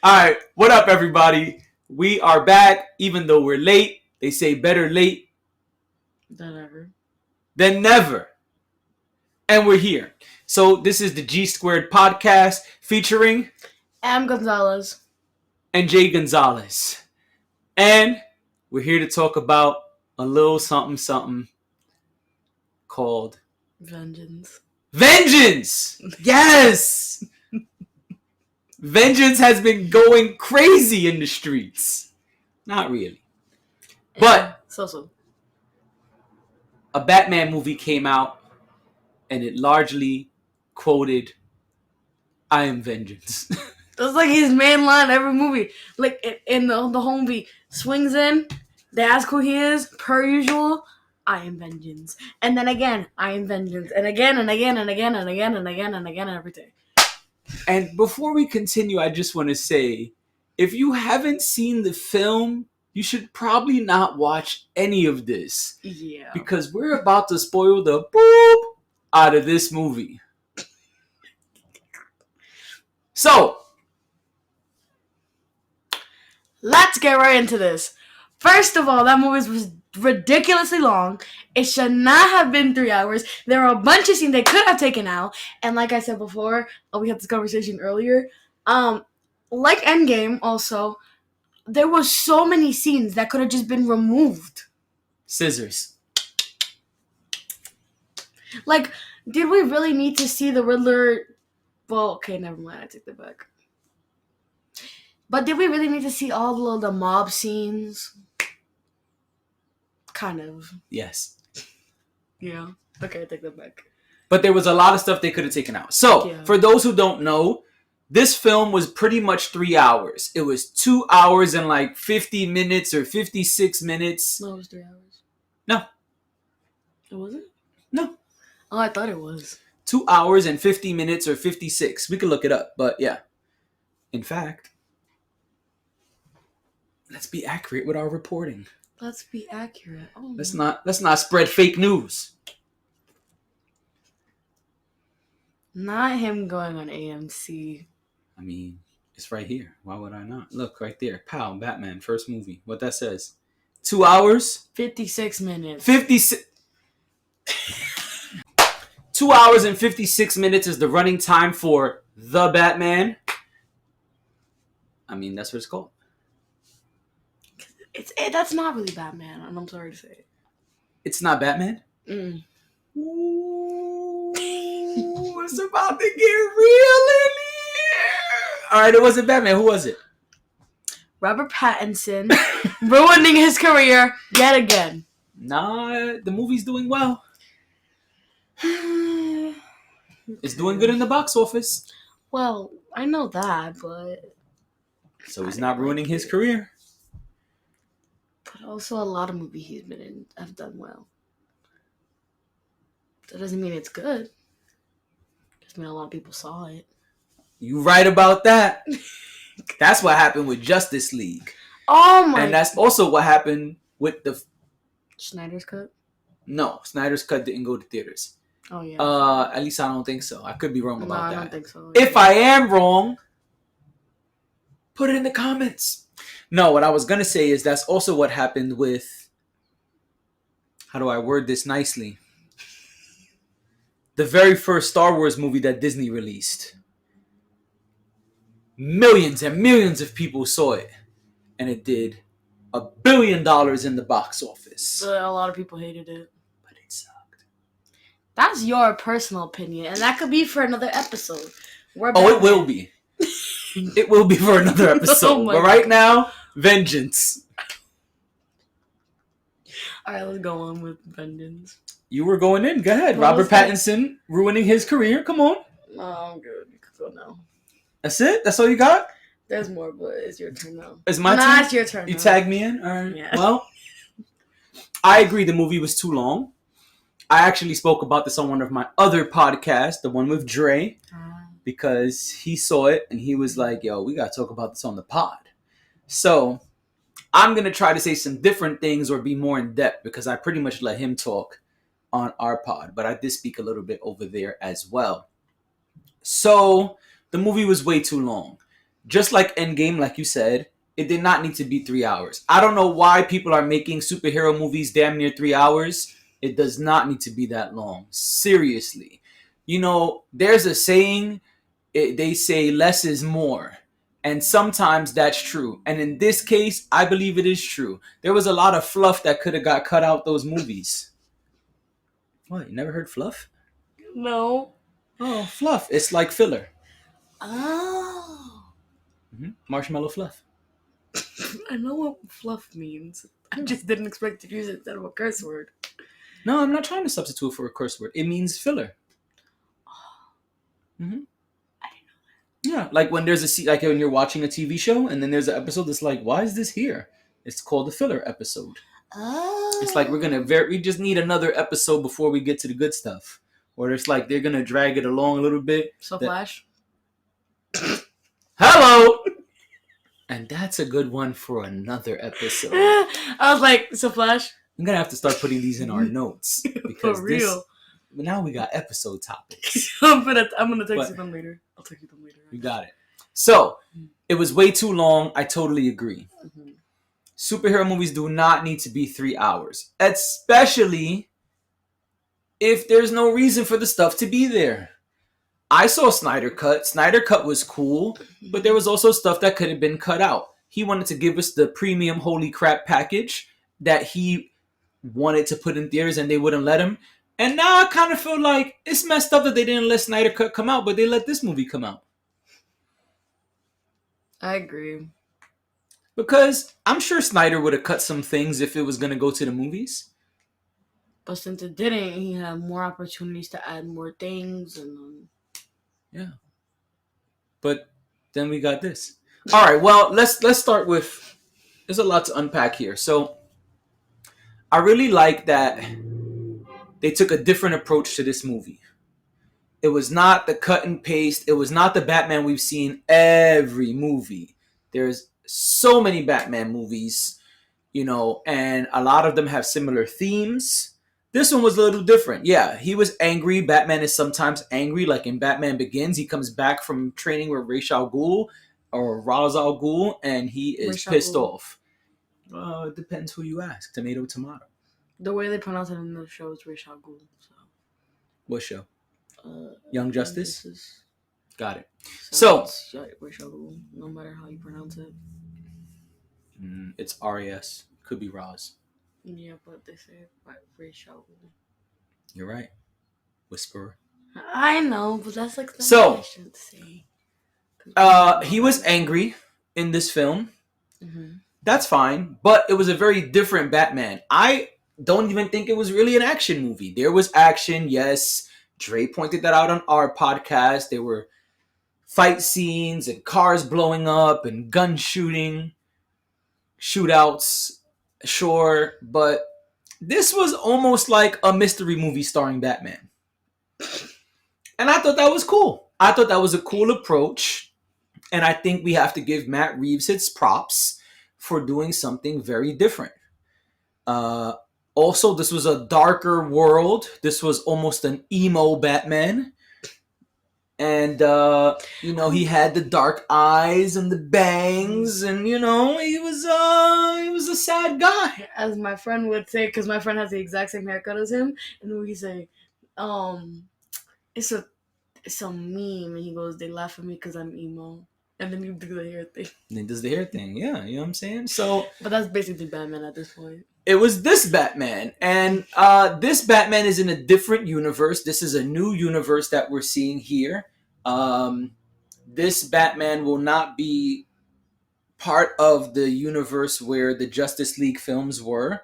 All right, what up, everybody? We are back, even though we're late. They say better late than ever. Than never. And we're here. So this is the G Squared podcast featuring M. Gonzalez and Jay Gonzalez. And we're here to talk about a little something called Vengeance. Yes! Vengeance has been going crazy in the streets. Not really. But so. A Batman movie came out and it largely quoted, "I am vengeance." That's like his main line every movie. Like in the whole movie, swings in, they ask who he is, per usual, "I am vengeance." And then again, "I am vengeance." And again and again and again and again and again and again and every day. And before we continue, I just want to say, if you haven't seen the film, you should probably not watch any of this. Yeah. Because we're about to spoil the boop out of this movie. So, let's get right into this. First of all, that movie was ridiculously long. It should not have been 3 hours. There are a bunch of scenes they could have taken out. And like I said before, we had this conversation earlier. Like Endgame also, there was so many scenes that could have just been removed. Scissors. Like, did we really need to see the Riddler? Well, okay, never mind. I take that back. But did we really need to see all the mob scenes? Kind of. Yes. Yeah. Okay, I take that back. But there was a lot of stuff they could have taken out. So, For those who don't know, this film was pretty much 3 hours. It was 2 hours and like 50 minutes or 56 minutes. No, it was 3 hours. No. It wasn't? No. Oh, I thought it was. 2 hours and 50 minutes or 56. We could look it up, but yeah. In fact, let's be accurate with our reporting. Let's be accurate. Oh, let's not spread fake news. Not him going on AMC. I mean, it's right here. Why would I not? Look, right there. Pow, Batman, first movie. What that says. 2 hours? 56 minutes. 56. 2 hours and 56 minutes is the running time for The Batman. I mean, that's what it's called. That's not really Batman, and I'm sorry to say it. It's not Batman? Mm. Ooh, it's about to get real in here. All right, it wasn't Batman. Who was it? Robert Pattinson, ruining his career yet again. Nah, the movie's doing well. It's doing good in the box office. Well, I know that, but... So he's not ruining his career. But also a lot of movies he's been in have done well. That doesn't mean it's good. Just mean a lot of people saw it. You right about that. That's what happened with Justice League. Oh my! And that's also what happened with the Snyder's Cut. No, Snyder's Cut didn't go to theaters. Oh yeah. At least I don't think so. I could be wrong about that. I don't think so. If I am wrong, put it in the comments. No, what I was gonna say is that's also what happened with. How do I word this nicely? The very first Star Wars movie that Disney released. Millions and millions of people saw it. And it did $1 billion in the box office. But a lot of people hated it. But it sucked. That's your personal opinion. And that could be for another episode. It will be. It will be for another episode. But right now, vengeance. Alright, let's go on with vengeance. You were going in. Go ahead. Robert Pattinson ruining his career. Come on. No, I'm good. You can go now. That's it? That's all you got? There's more, but it's your turn now. It's my turn? It's your turn You tagged me in? All right. Yeah. Well, I agree the movie was too long. I actually spoke about this on one of my other podcasts, the one with Dre, because he saw it and he was like, yo, we got to talk about this on the pod. So I'm going to try to say some different things or be more in depth because I pretty much let him talk on our pod, but I did speak a little bit over there as well. So the movie was way too long. just like Endgame, like you said, it did not need to be 3 hours. I don't know why people are making superhero movies damn near 3 hours. It does not need to be that long. Seriously. There's a saying, they say less is more. And sometimes that's true. And in this case, I believe it is true. There was a lot of fluff that could have got cut out those movies. What, you never heard fluff? No. Oh, fluff. It's like filler. Oh. Marshmallow fluff. I know what fluff means. I just didn't expect to use it instead of a curse word. No, I'm not trying to substitute it for a curse word. It means filler. I didn't know that. Yeah, like when there's like when you're watching a TV show and then there's an episode that's like, why is this here? It's called a filler episode. Oh. It's like we just need another episode before we get to the good stuff. Or it's like they're gonna drag it along a little bit. So Flash. Hello. And that's a good one for another episode. I was like, so Flash. I'm gonna have to start putting these in our notes because for real. Now we got episode topics. I'm gonna text you them later. I'll text you them later. You got it. So it was way too long. I totally agree. Mm-hmm. Superhero movies do not need to be 3 hours, especially if there's no reason for the stuff to be there. I saw Snyder Cut. Snyder Cut was cool, but there was also stuff that could have been cut out. He wanted to give us the premium holy crap package that he wanted to put in theaters and they wouldn't let him. And now I kind of feel like it's messed up that they didn't let Snyder Cut come out, but they let this movie come out. I agree. Because I'm sure Snyder would have cut some things if it was going to go to the movies. But since it didn't, he had more opportunities to add more things. And yeah. But then we got this. All right, well, let's start with... There's a lot to unpack here. So I really like that they took a different approach to this movie. It was not the cut and paste. It was not the Batman we've seen every movie. There's so many Batman movies, and a lot of them have similar themes. This one was a little different. Yeah, he was angry. Batman is sometimes angry. Like in Batman Begins, he comes back from training with Ra's al Ghul, and he is pissed off. It depends who you ask. Tomato, tomato. The way they pronounce it in the show is Ra's al Ghul. So. What show? Young Justice? Got it. So Ra's al Ghul, no matter how you pronounce it. It's R-A-S. Could be Roz. Yeah, but they say Ra's al Ghul. You're right. Whisperer. I know, but that's like the so, I should say. He was angry in this film. Mm-hmm. That's fine, but it was a very different Batman. I don't even think it was really an action movie. There was action, yes. Dre pointed that out on our podcast. There were fight scenes and cars blowing up and gun shooting, shootouts, sure. But this was almost like a mystery movie starring Batman. And I thought that was cool. I thought that was a cool approach. And I think we have to give Matt Reeves his props for doing something very different. Also, this was a darker world. This was almost an emo Batman. And, he had the dark eyes and the bangs. And, he was a sad guy. As my friend would say, because my friend has the exact same haircut as him. And we say, it's a meme. And he goes, they laugh at me because I'm emo. And then you do the hair thing. And he does the hair thing, yeah. You know what I'm saying? So, but that's basically Batman at this point. It was this Batman. And this Batman is in a different universe. This is a new universe that we're seeing here. This Batman will not be part of the universe where the Justice League films were.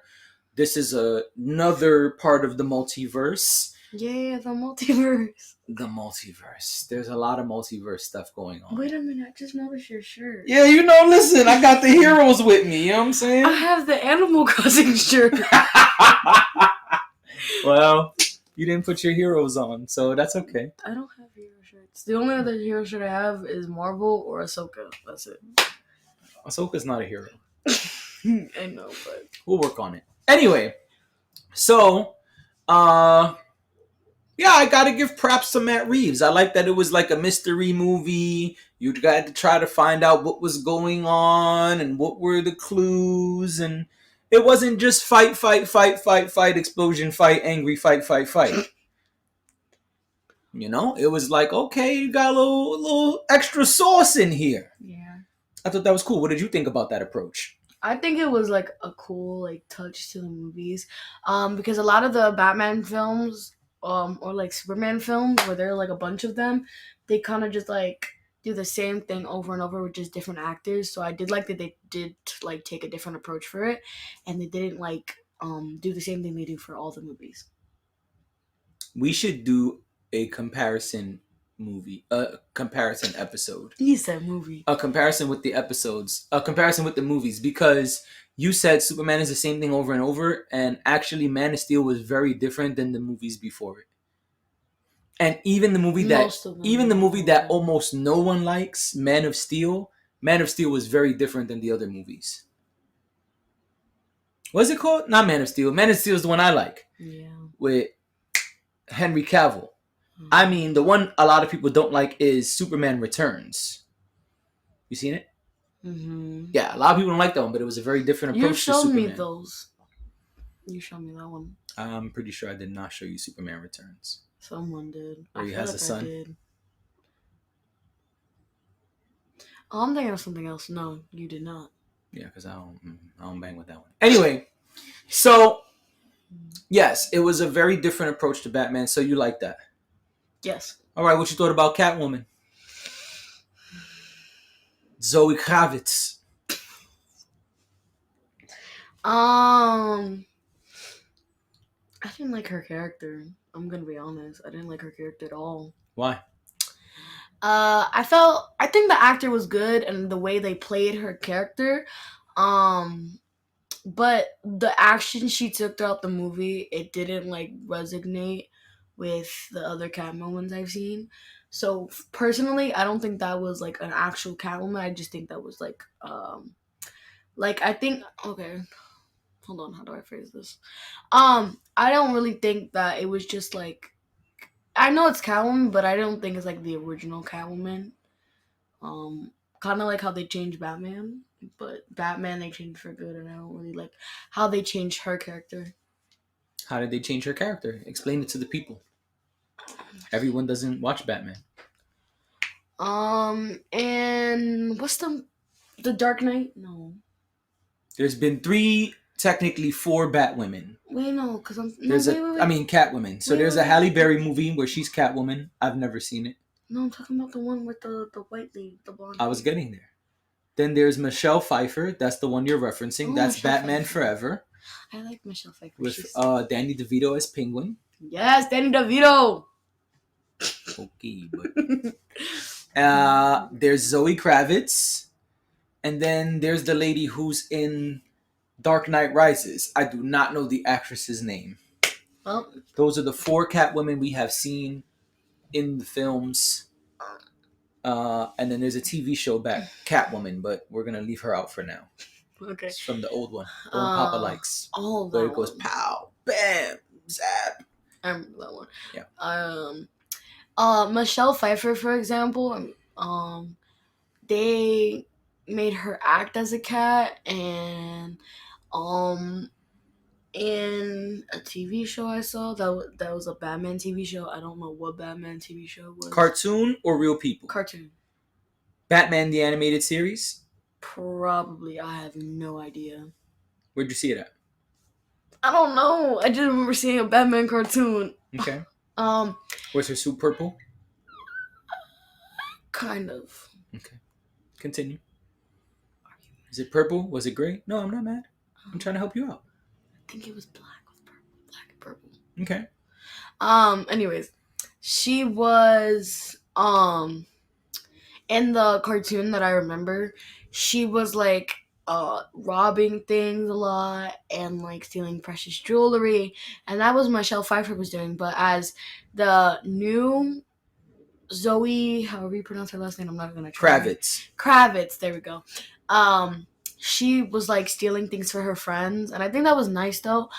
This is another part of the multiverse. Yeah, the multiverse. The multiverse. There's a lot of multiverse stuff going on. Wait a minute, I just noticed your shirt. Yeah, listen, I got the heroes with me, you know what I'm saying? I have the Animal Crossing shirt. Well, you didn't put your heroes on, so that's okay. I don't have hero shirts. The only other hero shirt I have is Marvel or Ahsoka. That's it. Ahsoka's not a hero. I know, but... We'll work on it. Anyway, so, Yeah, I gotta give props to Matt Reeves. I like that it was like a mystery movie. You got to try to find out what was going on and what were the clues, and it wasn't just fight, fight, fight, fight, fight, explosion, fight, angry, fight, fight, fight. You know, it was like, okay, you got a little extra sauce in here. Yeah. I thought that was cool. What did you think about that approach? I think it was like a cool like touch to the movies, because a lot of the Batman films, or like Superman films, where there are like a bunch of them, they kind of just like do the same thing over and over with just different actors. So I did like that they did like take a different approach for it, and they didn't like do the same thing they do for all the movies. We should do a comparison episode. He said movie. A comparison with the episodes, a comparison with the movies, because you said Superman is the same thing over and over, and actually Man of Steel was very different than the movies before it. And even the movie that almost no one likes, Man of Steel was very different than the other movies. What's it called? Not Man of Steel. Man of Steel is the one I like. Yeah. With Henry Cavill. I mean, the one a lot of people don't like is Superman Returns. You seen it? Mm-hmm. Yeah, a lot of people don't like that one, but it was a very different approach to Superman. You showed me those. You showed me that one. I'm pretty sure I did not show you Superman Returns. Someone did. Where he has a son? Oh, I'm thinking of something else. No, you did not. Yeah, because I don't bang with that one. Anyway, so yes, it was a very different approach to Batman. So you like that? Yes. All right, what you thought about Catwoman? Zoe Kravitz. I didn't like her character. I'm gonna be honest. I didn't like her character at all. Why? I think the actor was good and the way they played her character. But the action she took throughout the movie, it didn't like resonate with the other Catwomans I've seen. So personally, I don't think that was like an actual Catwoman. I just think that was like I think, okay, hold on, how do I phrase this? I don't really think that it was just like, I know it's Catwoman, but I don't think it's like the original Catwoman. Kind of like how they changed Batman, but Batman they changed for good, and I don't really like how they changed her character. How did they change her character? Explain it to the people. Everyone doesn't watch Batman. And what's the Dark Knight? No. There's been technically four Batwomen. Wait, no, because I mean Catwoman. So there's a Halle Berry movie where she's Catwoman. I've never seen it. No, I'm talking about the one with the white lady, the blonde. I was getting there. Then there's Michelle Pfeiffer. That's the one you're referencing. That's Michelle Batman Pfeiffer. Forever. I like Michelle Pfeiffer. With Danny DeVito as Penguin. Yes, Danny DeVito. Okay, but there's Zoe Kravitz, and then there's the lady who's in Dark Knight Rises. I do not know the actress's name. Well, those are the four Catwomen we have seen in the films. And then there's a TV show back, Catwoman, but we're gonna leave her out for now. Okay. It's from the old one, the one Papa likes. Oh, where it goes pow, bam, zap. I remember that one. Yeah. Michelle Pfeiffer, for example, they made her act as a cat, and in a TV show I saw that was a Batman TV show. I don't know what Batman TV show was. Cartoon or real people? Cartoon. Batman the Animated Series? Probably. I have no idea. Where'd you see it at? I don't know. I just remember seeing a Batman cartoon. Okay. Was her suit purple? Kind of. Okay. Continue. Is it purple? Was it gray? No, I'm not mad. I'm trying to help you out. I think it was black with purple. Black and purple. Okay. Anyways, she was in the cartoon that I remember, she was like robbing things a lot and like stealing precious jewelry, and that was Michelle Pfeiffer was doing. But as the new Zoe, however you pronounce her last name, I'm not gonna try. Kravitz, there we go. She was like stealing things for her friends, and I think that was nice though.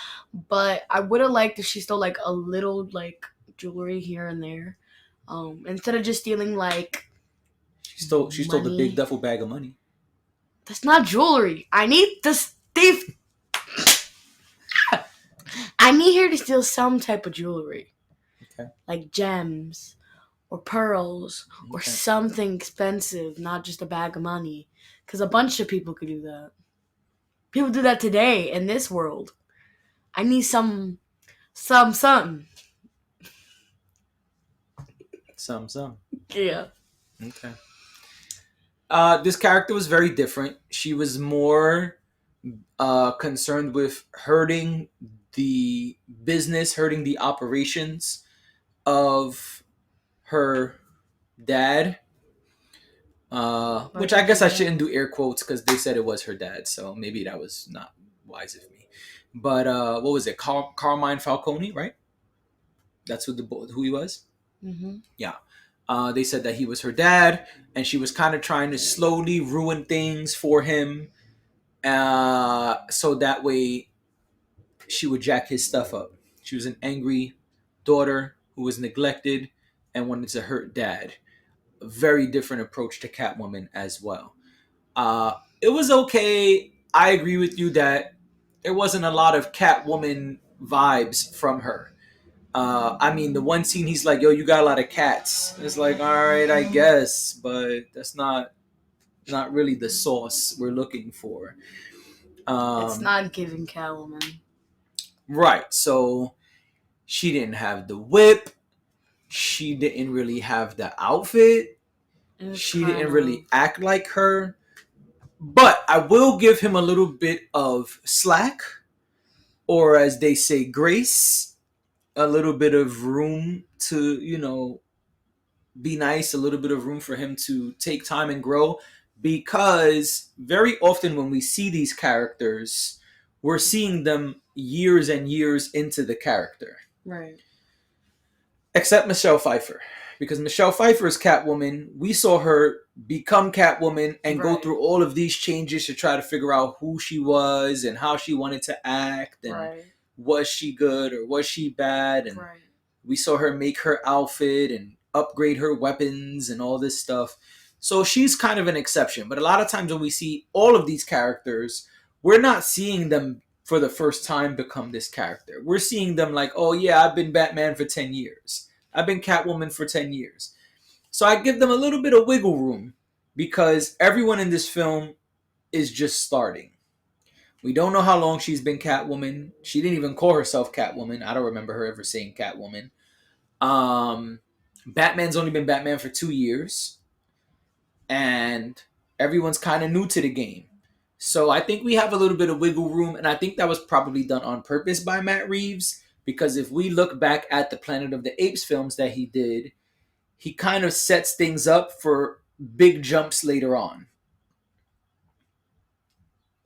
But I would have liked if she stole like a little like jewelry here and there. Instead of just stealing like She stole the big money. duffel bag of money. That's not jewelry. I need the thief. I need her to steal some type of jewelry. Okay. Like gems or pearls or Okay. something expensive, not just a bag of money. Because a bunch of people could do that. People do that today in this world. I need something. Some. Yeah. Okay. This character was very different. She was more concerned with hurting the business, hurting the operations of her dad. Which I guess I shouldn't do air quotes because they said it was her dad, so maybe that was not wise of me. But what was it? Carmine Falcone, right? That's who he was. Mm-hmm. Yeah. They said that he was her dad, and she was kind of trying to slowly ruin things for him, so that way she would jack his stuff up. She was an angry daughter who was neglected and wanted to hurt dad. A very different approach to Catwoman as well. It was okay. I agree with you that there wasn't a lot of Catwoman vibes from her. I mean, the one scene he's like, "Yo, you got a lot of cats." It's like, all right, I guess, but that's not really the sauce we're looking for. It's not giving Catwoman. Right. So she didn't have the whip. She didn't really have the outfit. She didn't really act like her. But I will give him a little bit of slack, or as they say, grace, a little bit of room to, be nice, a little bit of room for him to take time and grow. Because very often when we see these characters, we're seeing them years and years into the character. Right. Except Michelle Pfeiffer. Because Michelle Pfeiffer is Catwoman. We saw her become Catwoman and go through all of these changes to try to figure out who she was and how she wanted to act. And was she good or was she bad? And we saw her make her outfit and upgrade her weapons and all this stuff. So she's kind of an exception. But a lot of times when we see all of these characters, we're not seeing them for the first time become this character. We're seeing them like, oh yeah, I've been Batman for 10 years. I've been Catwoman for 10 years. So I give them a little bit of wiggle room because everyone in this film is just starting. We don't know how long she's been Catwoman. She didn't even call herself Catwoman. I don't remember her ever saying Catwoman. Batman's only been Batman for 2 years. And everyone's kind of new to the game. So I think we have a little bit of wiggle room. And I think that was probably done on purpose by Matt Reeves. Because if we look back at the Planet of the Apes films that he did, he kind of sets things up for big jumps later on.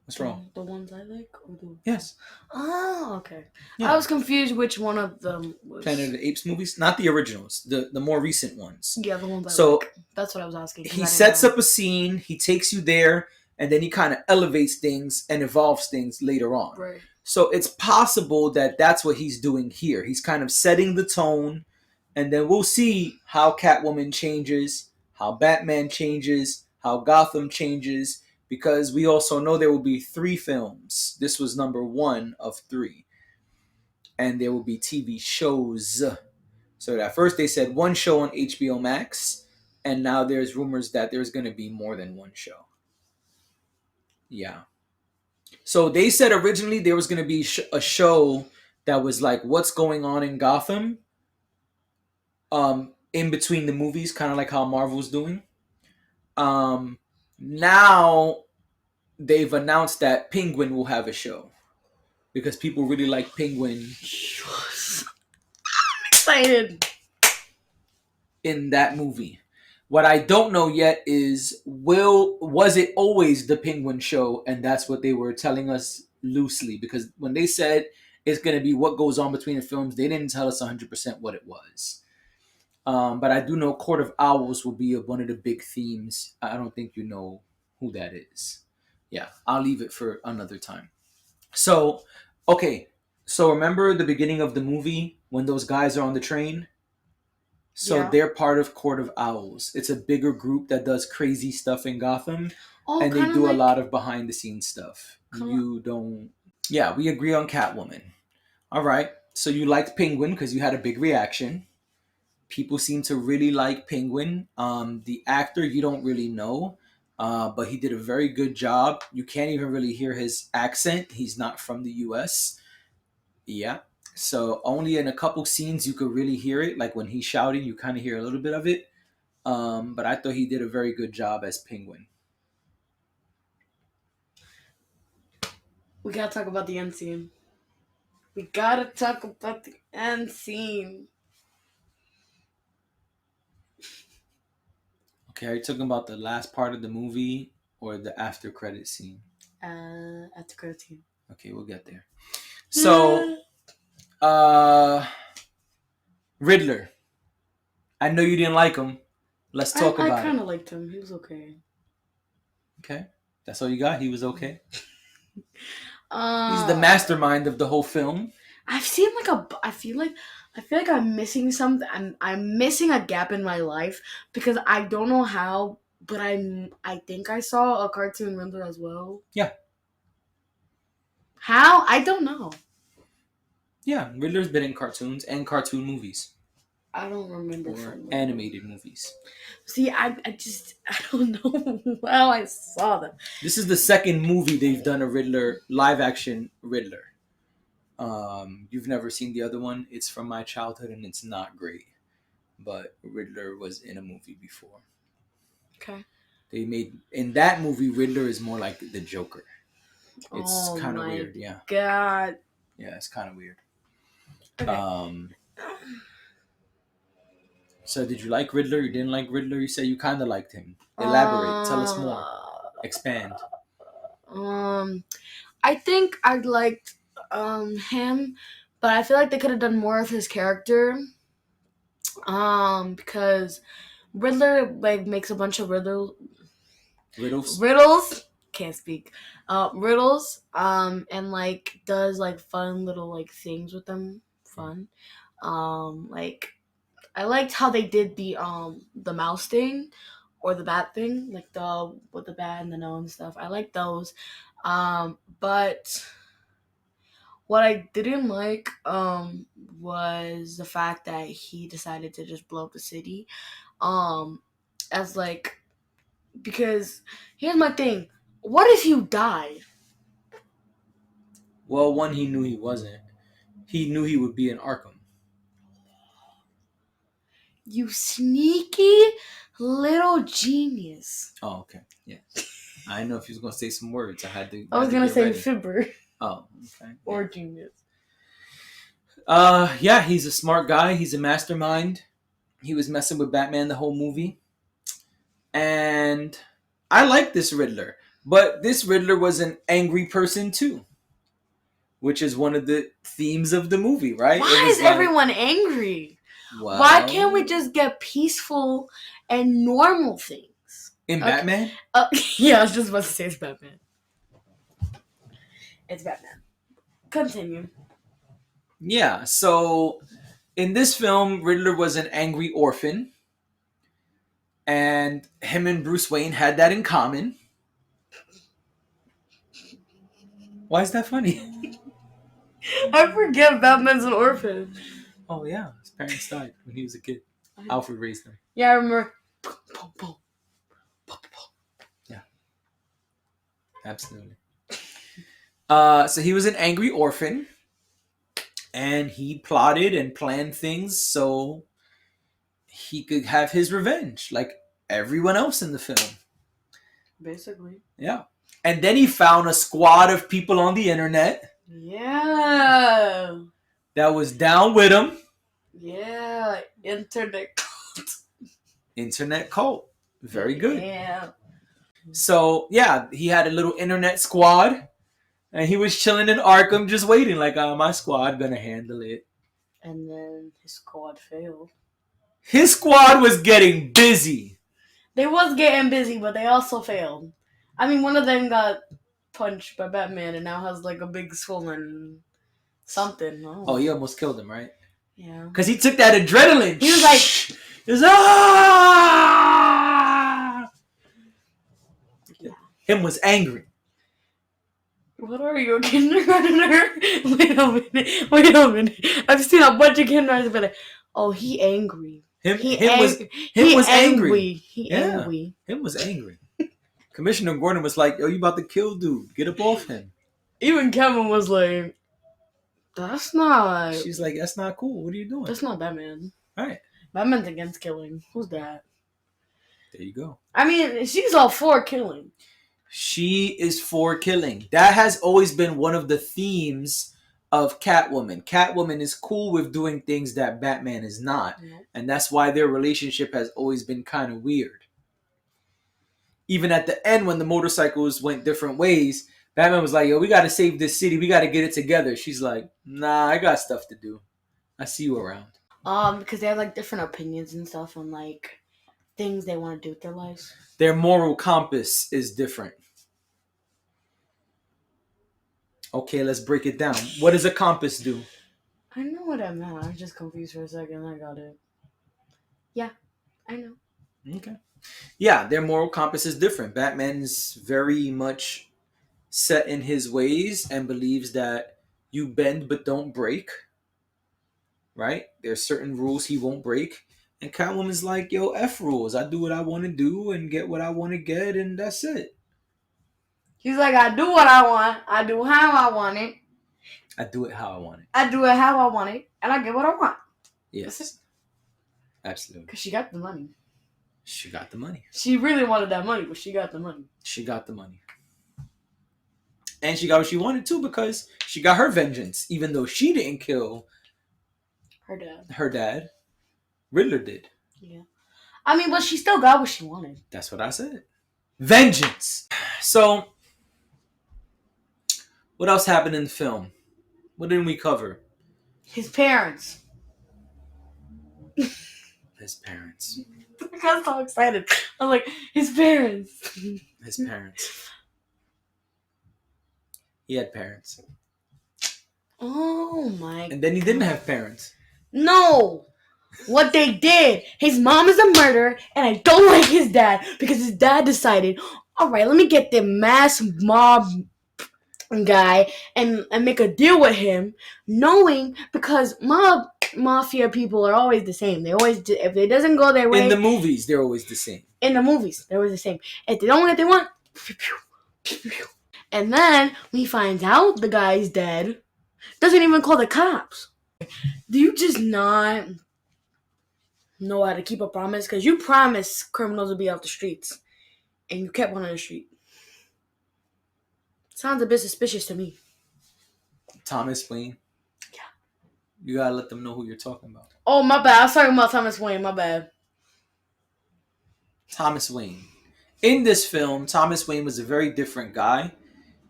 What's wrong? The ones I like? Or the... Yes. Oh, okay. Yeah. I was confused which one of them was... Planet of the Apes movies? Not the originals. The more recent ones. Yeah, the ones I like. That's what I was asking. He sets up a scene, he takes you there, and then he kind of elevates things and evolves things later on. Right. So it's possible that that's what he's doing here. He's kind of setting the tone, and then we'll see how Catwoman changes, how Batman changes, how Gotham changes, because we also know there will be 3 films. This was number 1 of 3. And there will be TV shows. So at first they said 1 show on HBO Max, and now there's rumors that there's going to be more than 1 show. Yeah. So they said originally there was going to be a show that was like what's going on in Gotham in between the movies, kind of like how Marvel's doing. Now they've announced that Penguin will have a show because people really like Penguin. Yes. I'm excited. In that movie. What I don't know yet is was it always the Penguin show, and that's what they were telling us loosely, because when they said it's going to be what goes on between the films, they didn't tell us 100% what it was. But I do know Court of Owls will be one of the big themes. I don't think you know who that is. Yeah, I'll leave it for another time. So, okay. So remember the beginning of the movie when those guys are on the train? So Yeah. they're part of Court of Owls. It's a bigger group that does crazy stuff in Gotham, Oh, and they kind of do a like. lot of behind the scenes stuff. Kinda- You don't. Yeah, we agree on Catwoman. All right. So you liked Penguin because you had a big reaction. People seem to really like Penguin. The actor you don't really know, but he did a very good job. You can't even really hear his accent. He's not from the U.S. Yeah. So only in a couple scenes you could really hear it. Like when he's shouting, you kind of hear a little bit of it. But I thought he did a very good job as Penguin. We gotta talk about the end scene. We gotta talk about the end scene. Okay, are you talking about the last part of the movie or the after credit scene? At the credit scene. Okay, we'll get there. So, Riddler. I know you didn't like him. Let's talk I about kind it. of liked him. He was okay. Okay, that's all you got. He was okay. He's Uh, the mastermind of the whole film. I've seen like I feel like I'm missing something. I'm missing a gap in my life because I don't know how, but I think I saw a cartoon Riddler as well. Yeah. How? I don't know. Yeah, Riddler's been in cartoons and cartoon movies I don't remember or from them. animated movies. See, I don't know how I saw them. This is the second movie they've done a Riddler live action Riddler. You've never seen the other one. It's from my childhood and it's not great. But Riddler was in a movie before. Okay. They made in that movie Riddler is more like the Joker. It's Oh kind of my weird, yeah. God. Yeah, it's kind of weird. Okay. So did you like Riddler? You didn't like Riddler? You say you kind of liked him. Elaborate. Tell us more. Expand. I think I liked him, but I feel like they could have done more of his character. Because Riddler like makes a bunch of riddles. Can't speak. Riddles. And like does like fun little like things with them. Fun. Like I liked how they did the mouse thing or the bat thing, like the with the bat and the no and stuff. I like those. But what I didn't like was the fact that he decided to just blow up the city. As like because here's my thing. What if you die? Well, one, he knew he wasn't. He knew he would be in Arkham. You sneaky little genius. Oh, okay. Yeah. I didn't know if he was going to say some words. I was gonna get say ready. fibber Oh, okay. or genius. Yeah, he's a smart guy. He's a mastermind. He was messing with Batman the whole movie. And I like this Riddler. But this Riddler was an angry person too. Which is one of the themes of the movie, right? Why is everyone angry? Well, Why can't we just get peaceful and normal things? in Batman? Yeah, I was just about to say it's Batman. It's Batman. Continue. Yeah, so in this film, Riddler was an angry orphan. And him and Bruce Wayne had that in common. Why is that funny? I forget Batman's an orphan. Oh, yeah. His parents died when he was a kid. Alfred raised him. Yeah, I remember. Yeah. Absolutely. So he was an angry orphan. And he plotted and planned things so he could have his revenge, like everyone else in the film. Basically. Yeah. And then he found a squad of people on the internet. Yeah. That was down with him. Yeah. Internet cult. Internet cult. Very good. Yeah. So, yeah, he had a little internet squad. And he was chilling in Arkham just waiting. Like, my squad gonna handle it. And then his squad failed. His squad was getting busy. They was getting busy, but they also failed. I mean, one of them got punched by Batman and now has like a big swollen something. Oh, he almost killed him, right? Yeah. Because he took that adrenaline. He was like, It's ah. Yeah. Him was angry. What are you, a kindergartner? Wait a minute. I've seen a bunch of kindergartners be like, oh, he angry. Him He was angry. He Yeah. angry. Him was angry. Commissioner Gordon was like, yo, you about to kill dude. Get up off him. Even Kevin was like, that's not... She's like, that's not cool. What are you doing? That's not Batman. Right. Batman's against killing. Who's that? There you go. I mean, she's all for killing. She is for killing. That has always been one of the themes of Catwoman. Catwoman is cool with doing things that Batman is not. Yeah. And that's why their relationship has always been kind of weird. Even at the end when the motorcycles went different ways, Batman was like, yo, we got to save this city. We got to get it together. She's like, nah, I got stuff to do. I see you around. Because they have like different opinions and stuff on like things they want to do with their lives. Their moral compass is different. Okay, let's break it down. What does a compass do? I know what I meant. I was just confused for a second. I got it. Yeah, I know. Okay. Yeah, their moral compass is different. Batman's very much set in his ways and believes that you bend but don't break. Right? There's certain rules he won't break. And Catwoman's like, yo, F rules. I do what I want to do and get what I want to get, and that's it. He's like, I do what I want. I do how I want it. I do it how I want it. I do it how I want it. And I get what I want. Yes. Absolutely. Because she got the money. She got the money. She really wanted that money, but she got the money. She got the money. And she got what she wanted too because she got her vengeance. Even though she didn't kill her dad. Riddler did. Yeah. I mean, but she still got what she wanted. That's what I said. Vengeance. So, what else happened in the film? What didn't we cover? His parents. His parents. I got so excited. I was like, his parents. His parents. He had parents. Oh my. And then he didn't have parents. No. What they did. His mom is a murderer, and I don't like his dad because his dad decided, all right, let me get the mass mob guy and make a deal with him, knowing because mafia people are always the same. They always if it doesn't go their way. In the movies, they're always the same. In the movies, they're always the same. If they don't get what they want, and then when he finds out the guy's dead, doesn't even call the cops. Do you just not know how to keep a promise? Because you promised criminals would be off the streets, and you kept one on the street. Sounds a bit suspicious to me. Thomas Wayne. Yeah. You gotta let them know who you're talking about. Oh, my bad. I was talking about Thomas Wayne. My bad. Thomas Wayne. In this film, Thomas Wayne was a very different guy.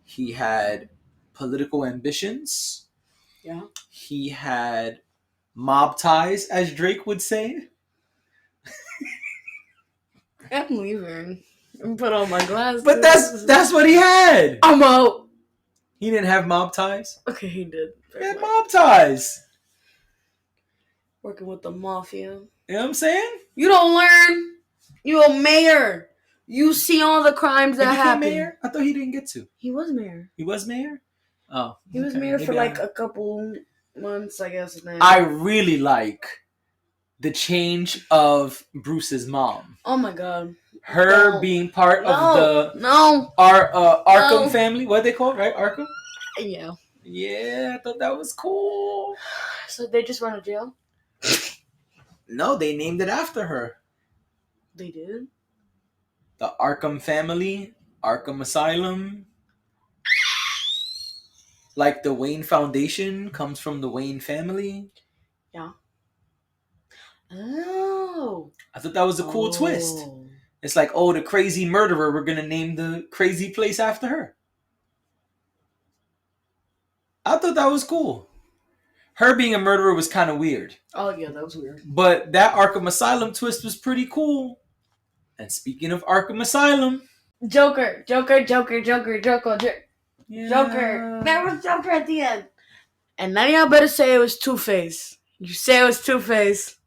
He had political ambitions. Yeah. He had mob ties, as Drake would say. I'm leaving. And put on my glasses. But that's what he had. I'm out. He didn't have mob ties. Okay, he did. He had mob ties. Working with the mafia. You know what I'm saying? You don't learn. You a mayor. You see all the crimes that happen. Mayor? I thought he didn't get to. He was mayor. He was mayor? Oh. He was mayor for like a couple months, I guess. Then. I really like the change of Bruce's mom. Oh my god. Her being part of the Arkham family. What they call it, right? Arkham? Yeah. Yeah, I thought that was cool. So they just run a jail? No, they named it after her. They did? The Arkham family, Arkham Asylum. Like the Wayne Foundation comes from the Wayne family. Yeah. Oh. I thought that was a cool twist. It's like, oh, the crazy murderer, we're going to name the crazy place after her. I thought that was cool. Her being a murderer was kind of weird. Oh, yeah, that was weird. But that Arkham Asylum twist was pretty cool. And speaking of Arkham Asylum... Joker. Yeah. Joker. There was Joker at the end. And now y'all better say it was Two-Face. You say it was Two-Face,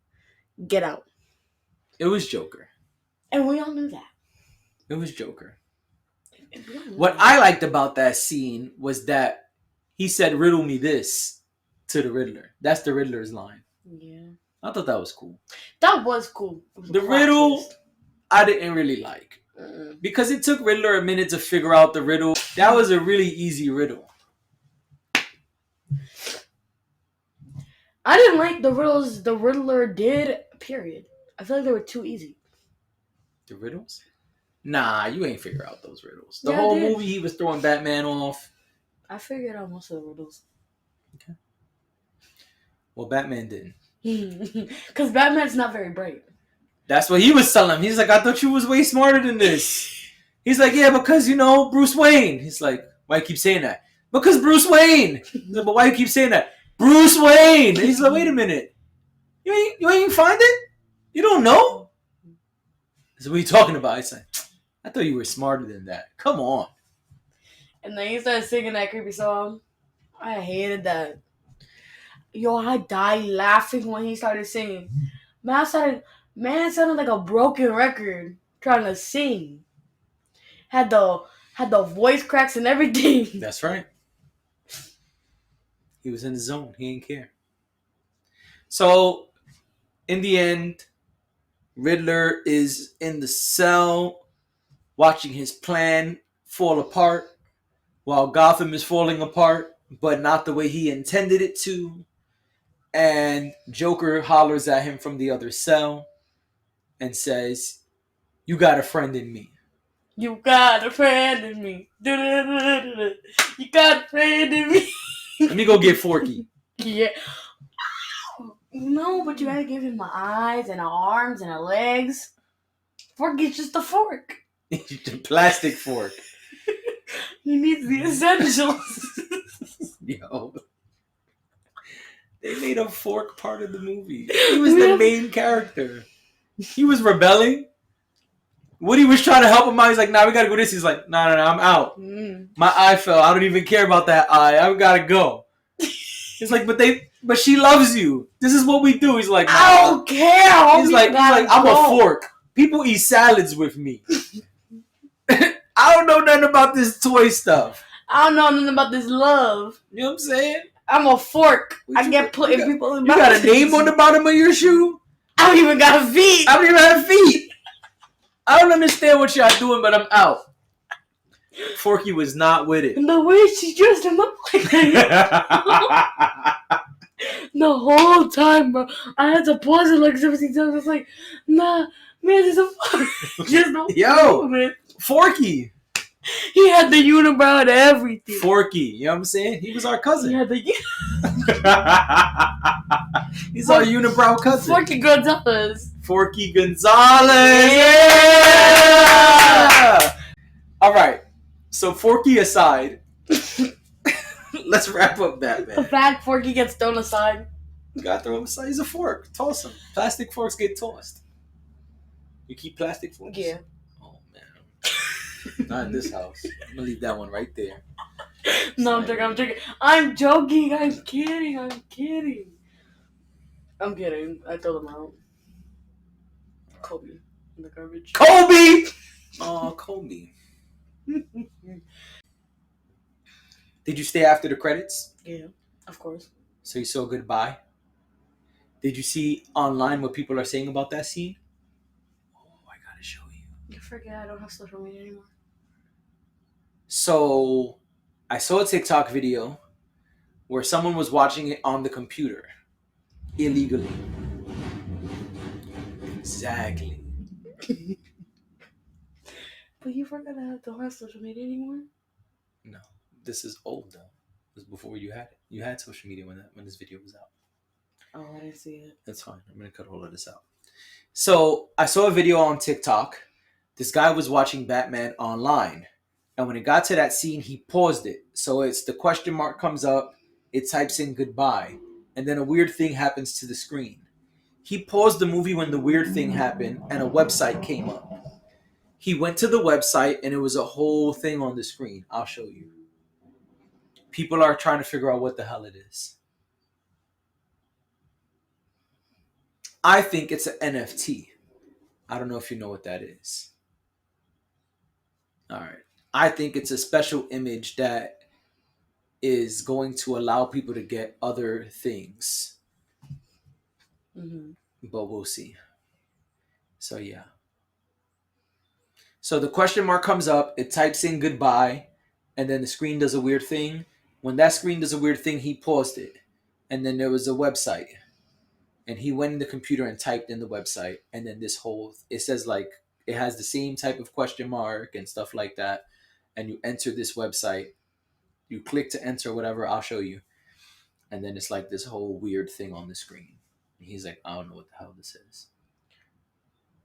get out. It was Joker. And we all knew that. It was Joker. We all knew What that. I liked about that scene was that he said, "Riddle me this," to the Riddler. That's the Riddler's line. Yeah. I thought that was cool. That was cool. It was a The plot riddle, twist. I didn't really like. Because it took Riddler a minute to figure out the riddle. That was a really easy riddle. I didn't like the riddles the Riddler did, period. I feel like they were too easy. The riddles? Nah, you ain't figure out those riddles. The Yeah, I whole did. movie, he was throwing Batman off. I figured out most of the riddles. Well, Batman didn't. Because Batman's not very bright. That's what he was telling him. He's like, I thought you was way smarter than this. He's like, yeah, because, Bruce Wayne. He's like, why you keep saying that? Because Bruce Wayne. He's like, but why you keep saying that? Bruce Wayne. And he's like, wait a minute. You ain't find it? You don't know? So what are you talking about? He's like, I thought you were smarter than that. Come on. And then he started singing that creepy song. I hated that. Yo, I died laughing when he started singing. Man sounded like a broken record trying to sing. Had the voice cracks and everything. That's right. He was in the zone. He didn't care. So, in the end, Riddler is in the cell watching his plan fall apart while Gotham is falling apart, but not the way he intended it to. And Joker hollers at him from the other cell and says, "You got a friend in me." You got a friend in me. You got a friend in me. Let me go get Forky. Yeah. No, but you gotta give him the eyes and the arms and the legs. Forky's just a fork. The plastic fork. He needs the essentials. Yo. They made a fork part of the movie. He was the main character. He was rebelling. Woody was trying to help him out. He's like, nah, we gotta go this. He's like, nah, I'm out. My eye fell. I don't even care about that eye. I gotta go. He's like, but she loves you. This is what we do. He's like, nah. I don't care. He's like, I'm a fork. People eat salads with me. I don't know nothing about this toy stuff. I don't know nothing about this love. You know what I'm saying? I'm a fork. I get put in people in mouths. You got a name on the bottom of your shoe? I don't even got feet. I don't even have feet. I don't understand what y'all doing, but I'm out. Forky was not with it. And the way she dressed him up like that. The whole time, bro. I had to pause it like 17 times. I was like, nah, man, there's a fork. Just don't Yo, move it. Forky. He had the unibrow and everything. Forky, you know what I'm saying? He was our cousin. He had the He's our unibrow cousin. Forky Gonzalez. Forky Gonzalez. Yeah! All right. So Forky aside, let's wrap up Batman. The fact Forky gets thrown aside. You gotta throw him aside. He's a fork. Toss him. Plastic forks get tossed. You keep plastic forks? Yeah. Oh, man. Not in this house. I'm gonna leave that one right there. No, I'm joking. I'm joking. I'm kidding. I'm kidding. I throw them out. Kobe in the garbage. Kobe! Oh, Kobe. Did you stay after the credits? Yeah, of course. So you saw goodbye? Did you see online what people are saying about that scene? Oh, I gotta show you. You forget I don't have social media anymore. So I saw a TikTok video where someone was watching it on the computer illegally. Exactly. But you forgot I don't have social media anymore? No, this is old though. This was before you had it. You had social media when this video was out. Oh, I didn't see it. That's fine. I'm gonna cut all of this out. So I saw a video on TikTok. This guy was watching Batman online. And when it got to that scene, he paused it. So it's the question mark comes up, it types in goodbye, and then a weird thing happens to the screen. He paused the movie when the weird thing happened, and a website came up. He went to the website, and it was a whole thing on the screen. I'll show you. People are trying to figure out what the hell it is. I think it's an NFT. I don't know if you know what that is. All right. I think it's a special image that is going to allow people to get other things, but we'll see. So yeah. So the question mark comes up, it types in goodbye, and then the screen does a weird thing. When that screen does a weird thing, he paused it. And then there was a website. And he went in the computer and typed in the website. And then this whole, it says like, it has the same type of question mark and stuff like that. And you enter this website. You click to enter whatever, I'll show you. And then it's like this whole weird thing on the screen. And he's like, I don't know what the hell this is.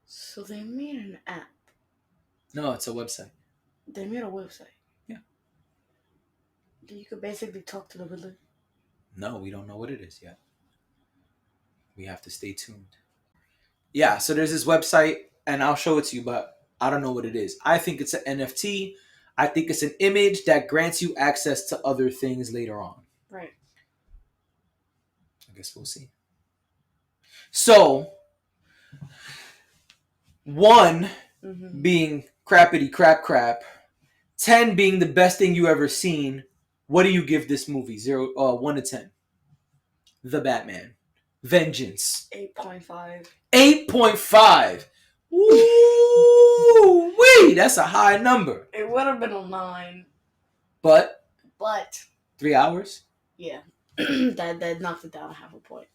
So they made an app. No, it's a website. They made a website. Yeah. You could basically talk to the Riddler. No, we don't know what it is yet. We have to stay tuned. Yeah, so there's this website, and I'll show it to you, but I don't know what it is. I think it's an NFT. I think it's an image that grants you access to other things later on. Right. I guess we'll see. So, 1 being crappity crap, 10 being the best thing you ever seen. What do you give this movie? 1 to 10. The Batman. Vengeance. 8.5. 8.5. Woo wee! That's a high number. It would have been a 9. But 3 hours? Yeah. that knocked it down half a point.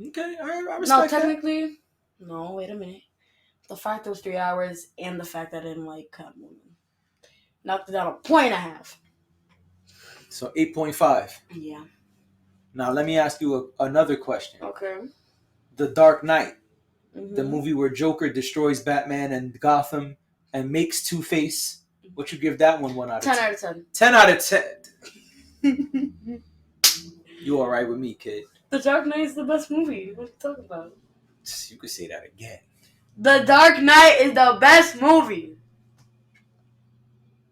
Okay, I respect No, that. technically, no, wait a minute. The fact it was 3 hours and the fact that I didn't like Catwoman knocked it down a point and a half. So 8.5. Yeah. Now let me ask you another question. Okay. The Dark Knight, the movie where Joker destroys Batman and Gotham and makes Two-Face. What you give that one 1 out of 10? 10 out of 10. 10 out of 10. You alright with me, kid? The Dark Knight is the best movie. What are you talking about? You could say that again. The Dark Knight is the best movie.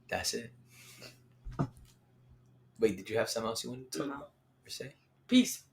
That's it. Wait, did you have something else you wanted to talk about or say? Peace.